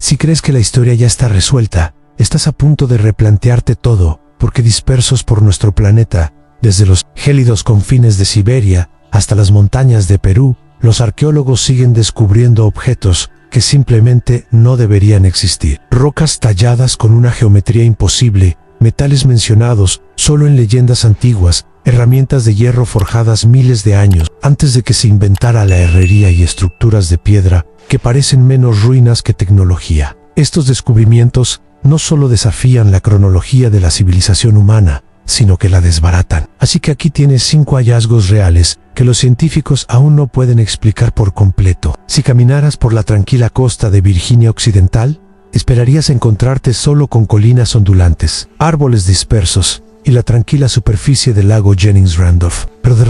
Si crees que la historia ya está resuelta, estás a punto de replantearte todo, porque dispersos por nuestro planeta, desde los gélidos confines de Siberia hasta las montañas de Perú, los arqueólogos siguen descubriendo objetos que simplemente no deberían existir. Rocas talladas con una geometría imposible, metales mencionados solo en leyendas antiguas, herramientas de hierro forjadas miles de años antes de que se inventara la herrería y estructuras de piedra que parecen menos ruinas que tecnología. Estos descubrimientos no solo desafían la cronología de la civilización humana, sino que la desbaratan. Así que aquí tienes 5 hallazgos reales que los científicos aún no pueden explicar por completo. Si caminaras por la tranquila costa de Virginia Occidental, esperarías encontrarte solo con colinas ondulantes, árboles dispersos y la tranquila superficie del lago Jennings Randolph. Pero de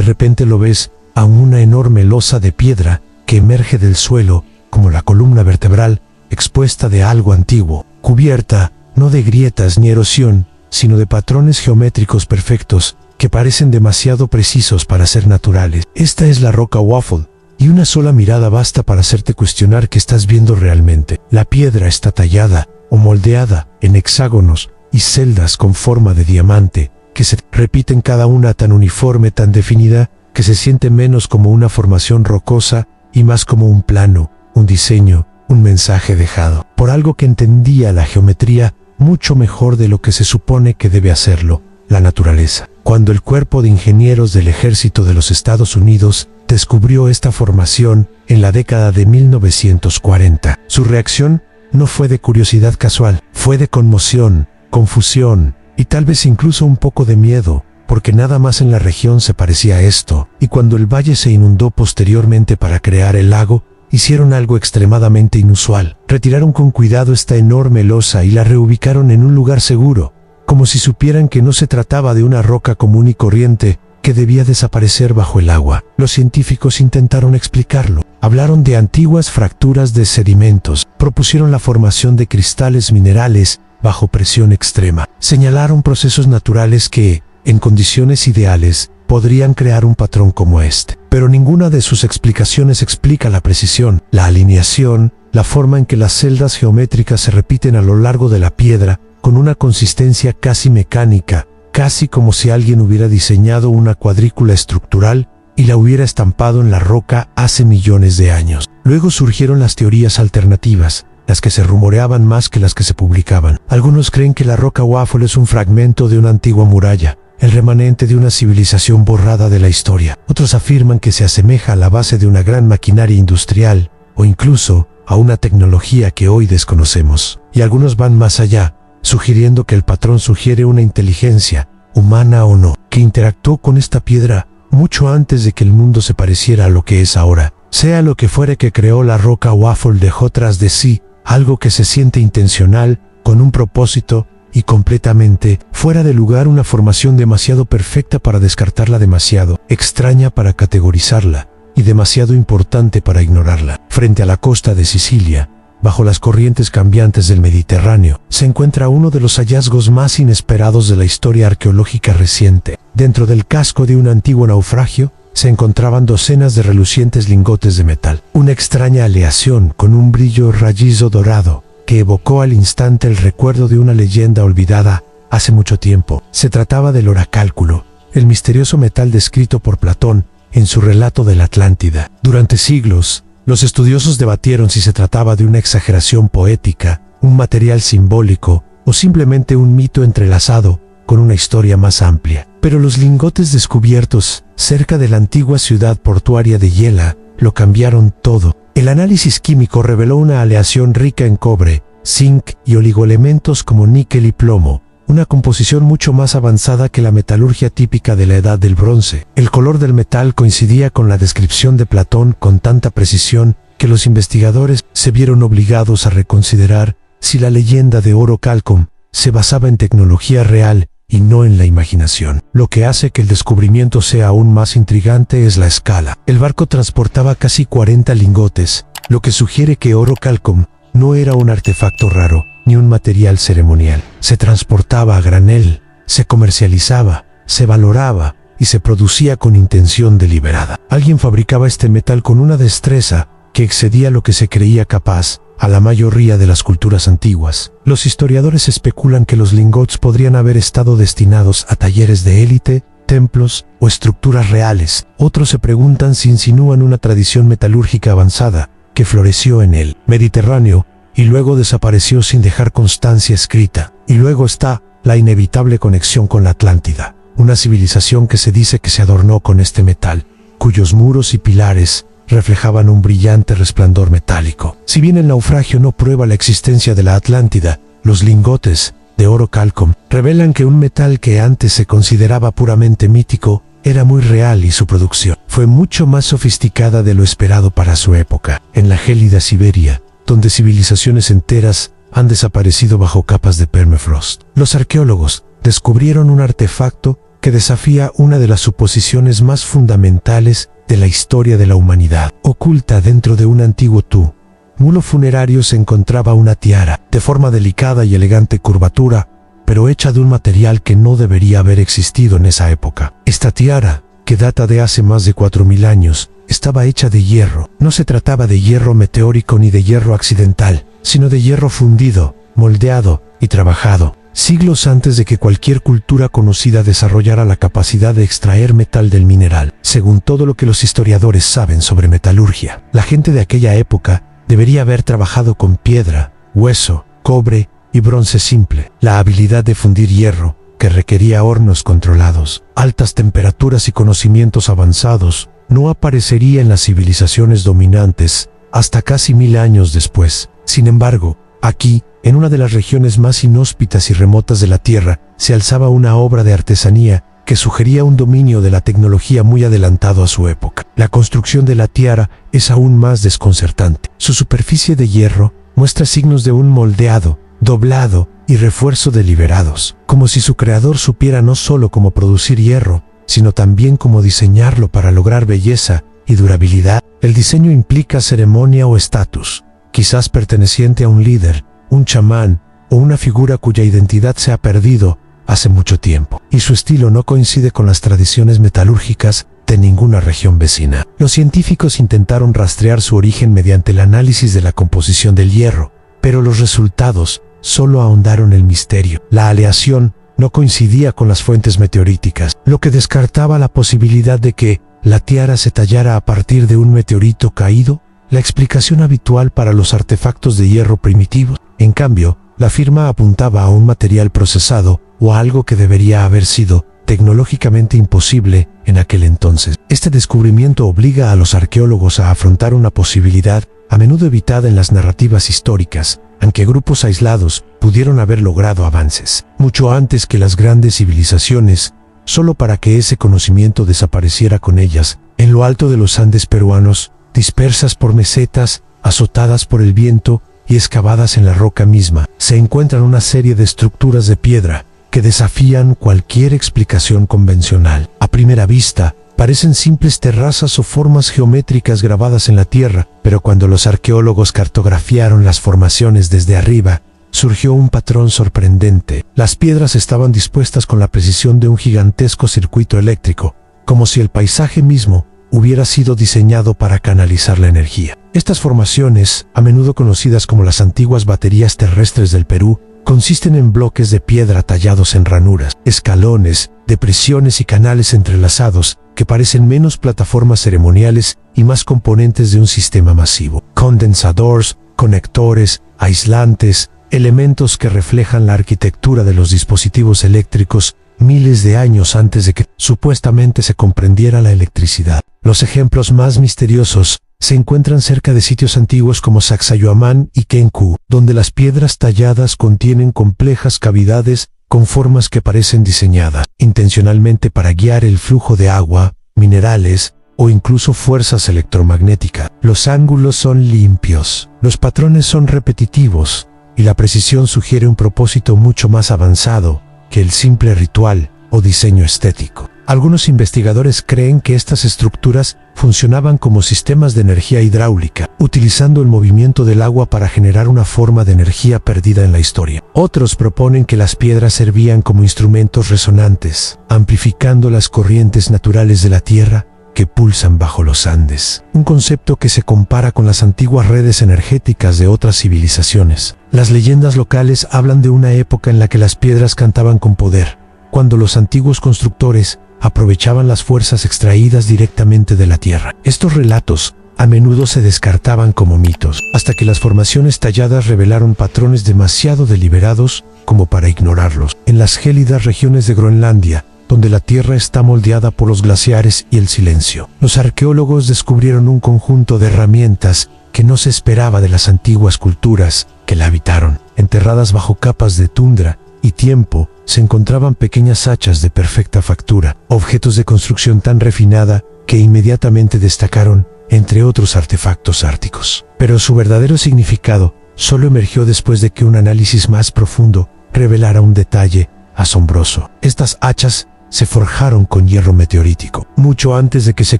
repente lo ves a una enorme losa de piedra que emerge del suelo como la columna vertebral expuesta de algo antiguo, cubierta no de grietas ni erosión, sino de patrones geométricos perfectos que parecen demasiado precisos para ser naturales. Esta es la roca Waffle, y una sola mirada basta para hacerte cuestionar qué estás viendo realmente. La piedra está tallada o moldeada en hexágonos y celdas con forma de diamante, que se repiten cada una tan uniforme, tan definida, que se siente menos como una formación rocosa y más como un plano, un diseño, un mensaje dejado por algo que entendía la geometría mucho mejor de lo que se supone que debe hacerlo, la naturaleza. Cuando el Cuerpo de Ingenieros del Ejército de los Estados Unidos descubrió esta formación en la década de 1940, su reacción no fue de curiosidad casual, fue de conmoción, confusión y tal vez incluso un poco de miedo, porque nada más en la región se parecía a esto, y cuando el valle se inundó posteriormente para crear el lago, hicieron algo extremadamente inusual. Retiraron con cuidado esta enorme losa y la reubicaron en un lugar seguro, como si supieran que no se trataba de una roca común y corriente que debía desaparecer bajo el agua. Los científicos intentaron explicarlo. Hablaron de antiguas fracturas de sedimentos, propusieron la formación de cristales minerales bajo presión extrema. Señalaron procesos naturales que, en condiciones ideales, podrían crear un patrón como este. Pero ninguna de sus explicaciones explica la precisión, la alineación, la forma en que las celdas geométricas se repiten a lo largo de la piedra, con una consistencia casi mecánica, casi como si alguien hubiera diseñado una cuadrícula estructural y la hubiera estampado en la roca hace millones de años. Luego surgieron las teorías alternativas, las que se rumoreaban más que las que se publicaban. Algunos creen que la roca Waffle es un fragmento de una antigua muralla, el remanente de una civilización borrada de la historia. Otros afirman que se asemeja a la base de una gran maquinaria industrial, o incluso a una tecnología que hoy desconocemos. Y algunos van más allá, sugiriendo que el patrón sugiere una inteligencia, humana o no, que interactuó con esta piedra mucho antes de que el mundo se pareciera a lo que es ahora. Sea lo que fuere que creó la roca Waffle, dejó tras de sí algo que se siente intencional, con un propósito, y completamente fuera de lugar, una formación demasiado perfecta para descartarla, demasiado extraña para categorizarla y demasiado importante para ignorarla. Frente a la costa de Sicilia, bajo las corrientes cambiantes del Mediterráneo, se encuentra uno de los hallazgos más inesperados de la historia arqueológica reciente. Dentro del casco de un antiguo naufragio se encontraban docenas de relucientes lingotes de metal, una extraña aleación con un brillo rayizo dorado que evocó al instante el recuerdo de una leyenda olvidada hace mucho tiempo. Se trataba del oracálculo, el misterioso metal descrito por Platón en su relato de la Atlántida. Durante siglos, los estudiosos debatieron si se trataba de una exageración poética, un material simbólico o simplemente un mito entrelazado con una historia más amplia. Pero los lingotes descubiertos cerca de la antigua ciudad portuaria de Yela lo cambiaron todo. El análisis químico reveló una aleación rica en cobre, zinc y oligoelementos como níquel y plomo, una composición mucho más avanzada que la metalurgia típica de la Edad del Bronce. El color del metal coincidía con la descripción de Platón con tanta precisión que los investigadores se vieron obligados a reconsiderar si la leyenda de Orocalcum se basaba en tecnología real y no en la imaginación. Lo que hace que el descubrimiento sea aún más intrigante es la escala. El barco transportaba casi 40 lingotes, lo que sugiere que Orocalcum no era un artefacto raro, ni un material ceremonial. Se transportaba a granel, se comercializaba, se valoraba y se producía con intención deliberada. Alguien fabricaba este metal con una destreza que excedía lo que se creía capaz, a la mayoría de las culturas antiguas. Los historiadores especulan que los lingots podrían haber estado destinados a talleres de élite, templos o estructuras reales. Otros se preguntan si insinúan una tradición metalúrgica avanzada que floreció en el Mediterráneo y luego desapareció sin dejar constancia escrita. Y luego está la inevitable conexión con la Atlántida, una civilización que se dice que se adornó con este metal, cuyos muros y pilares reflejaban un brillante resplandor metálico. Si bien el naufragio no prueba la existencia de la Atlántida, los lingotes de oro Calcom revelan que un metal que antes se consideraba puramente mítico era muy real y su producción fue mucho más sofisticada de lo esperado para su época. En la gélida Siberia, donde civilizaciones enteras han desaparecido bajo capas de permafrost, los arqueólogos descubrieron un artefacto que desafía una de las suposiciones más fundamentales de la historia de la humanidad. Oculta dentro de un antiguo túmulo funerario se encontraba una tiara, de forma delicada y elegante curvatura, pero hecha de un material que no debería haber existido en esa época. Esta tiara, que data de hace más de 4000 años, estaba hecha de hierro. No se trataba de hierro meteórico ni de hierro accidental, sino de hierro fundido, moldeado y trabajado, siglos antes de que cualquier cultura conocida desarrollara la capacidad de extraer metal del mineral. Según todo lo que los historiadores saben sobre metalurgia, la gente de aquella época debería haber trabajado con piedra, hueso, cobre y bronce simple. La habilidad de fundir hierro, que requería hornos controlados, altas temperaturas y conocimientos avanzados, no aparecería en las civilizaciones dominantes hasta casi 1000 años después. Sin embargo, aquí, en una de las regiones más inhóspitas y remotas de la Tierra, se alzaba una obra de artesanía que sugería un dominio de la tecnología muy adelantado a su época. La construcción de la tiara es aún más desconcertante. Su superficie de hierro muestra signos de un moldeado, doblado y refuerzo deliberados, como si su creador supiera no solo cómo producir hierro, sino también cómo diseñarlo para lograr belleza y durabilidad. El diseño implica ceremonia o estatus, quizás perteneciente a un líder, un chamán o una figura cuya identidad se ha perdido hace mucho tiempo, y su estilo no coincide con las tradiciones metalúrgicas de ninguna región vecina. Los científicos intentaron rastrear su origen mediante el análisis de la composición del hierro, pero los resultados solo ahondaron el misterio. La aleación no coincidía con las fuentes meteoríticas, lo que descartaba la posibilidad de que la tiara se tallara a partir de un meteorito caído, la explicación habitual para los artefactos de hierro primitivos. En cambio, la firma apuntaba a un material procesado o a algo que debería haber sido tecnológicamente imposible en aquel entonces. Este descubrimiento obliga a los arqueólogos a afrontar una posibilidad a menudo evitada en las narrativas históricas, aunque grupos aislados pudieron haber logrado avances mucho antes que las grandes civilizaciones, solo para que ese conocimiento desapareciera con ellas. En lo alto de los Andes peruanos, dispersas por mesetas, azotadas por el viento y excavadas en la roca misma, se encuentran una serie de estructuras de piedra que desafían cualquier explicación convencional. A primera vista, parecen simples terrazas o formas geométricas grabadas en la tierra, pero cuando los arqueólogos cartografiaron las formaciones desde arriba, surgió un patrón sorprendente. Las piedras estaban dispuestas con la precisión de un gigantesco circuito eléctrico, como si el paisaje mismo hubiera sido diseñado para canalizar la energía. Estas formaciones, a menudo conocidas como las antiguas baterías terrestres del Perú, consisten en bloques de piedra tallados en ranuras, escalones, depresiones y canales entrelazados que parecen menos plataformas ceremoniales y más componentes de un sistema masivo. Condensadores, conectores, aislantes, elementos que reflejan la arquitectura de los dispositivos eléctricos miles de años antes de que supuestamente se comprendiera la electricidad. Los ejemplos más misteriosos se encuentran cerca de sitios antiguos como Sacsayhuamán y Kenku, donde las piedras talladas contienen complejas cavidades con formas que parecen diseñadas intencionalmente para guiar el flujo de agua, minerales o incluso fuerzas electromagnéticas. Los ángulos son limpios, los patrones son repetitivos y la precisión sugiere un propósito mucho más avanzado que el simple ritual o diseño estético. Algunos investigadores creen que estas estructuras funcionaban como sistemas de energía hidráulica, utilizando el movimiento del agua para generar una forma de energía perdida en la historia. Otros proponen que las piedras servían como instrumentos resonantes, amplificando las corrientes naturales de la tierra que pulsan bajo los Andes, un concepto que se compara con las antiguas redes energéticas de otras civilizaciones. Las leyendas locales hablan de una época en la que las piedras cantaban con poder, cuando los antiguos constructores aprovechaban las fuerzas extraídas directamente de la tierra. Estos relatos a menudo se descartaban como mitos, hasta que las formaciones talladas revelaron patrones demasiado deliberados como para ignorarlos. En las gélidas regiones de Groenlandia, donde la tierra está moldeada por los glaciares y el silencio, los arqueólogos descubrieron un conjunto de herramientas que no se esperaba de las antiguas culturas que la habitaron. Enterradas bajo capas de tundra y tiempo, se encontraban pequeñas hachas de perfecta factura, objetos de construcción tan refinada que inmediatamente destacaron entre otros artefactos árticos. Pero su verdadero significado solo emergió después de que un análisis más profundo revelara un detalle asombroso. Estas hachas se forjaron con hierro meteorítico, mucho antes de que se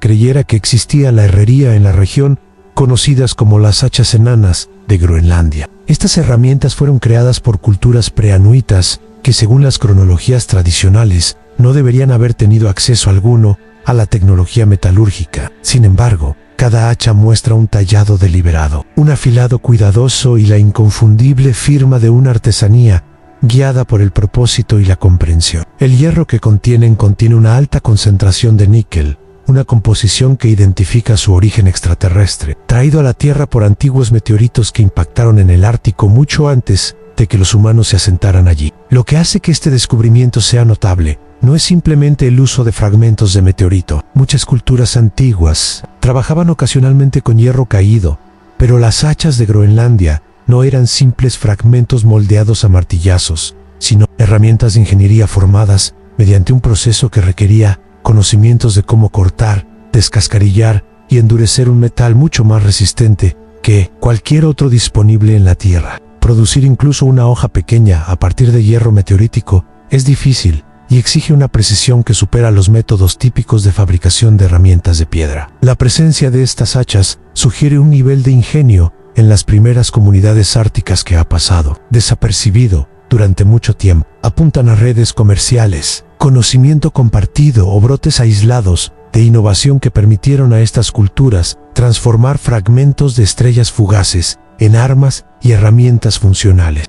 creyera que existía la herrería en la región, conocidas como las hachas enanas de Groenlandia. Estas herramientas fueron creadas por culturas preanuitas que, según las cronologías tradicionales, no deberían haber tenido acceso alguno a la tecnología metalúrgica. Sin embargo, cada hacha muestra un tallado deliberado, un afilado cuidadoso y la inconfundible firma de una artesanía guiada por el propósito y la comprensión. El hierro que contiene una alta concentración de níquel, una composición que identifica su origen extraterrestre, traído a la Tierra por antiguos meteoritos que impactaron en el Ártico mucho antes de que los humanos se asentaran allí. Lo que hace que este descubrimiento sea notable no es simplemente el uso de fragmentos de meteorito. Muchas culturas antiguas trabajaban ocasionalmente con hierro caído, pero las hachas de Groenlandia no eran simples fragmentos moldeados a martillazos, sino herramientas de ingeniería formadas mediante un proceso que requería conocimientos de cómo cortar, descascarillar y endurecer un metal mucho más resistente que cualquier otro disponible en la Tierra. Producir incluso una hoja pequeña a partir de hierro meteorítico es difícil y exige una precisión que supera los métodos típicos de fabricación de herramientas de piedra. La presencia de estas hachas sugiere un nivel de ingenio en las primeras comunidades árticas que ha pasado desapercibido durante mucho tiempo. Apuntan a redes comerciales, conocimiento compartido o brotes aislados de innovación que permitieron a estas culturas transformar fragmentos de estrellas fugaces en armas y herramientas funcionales.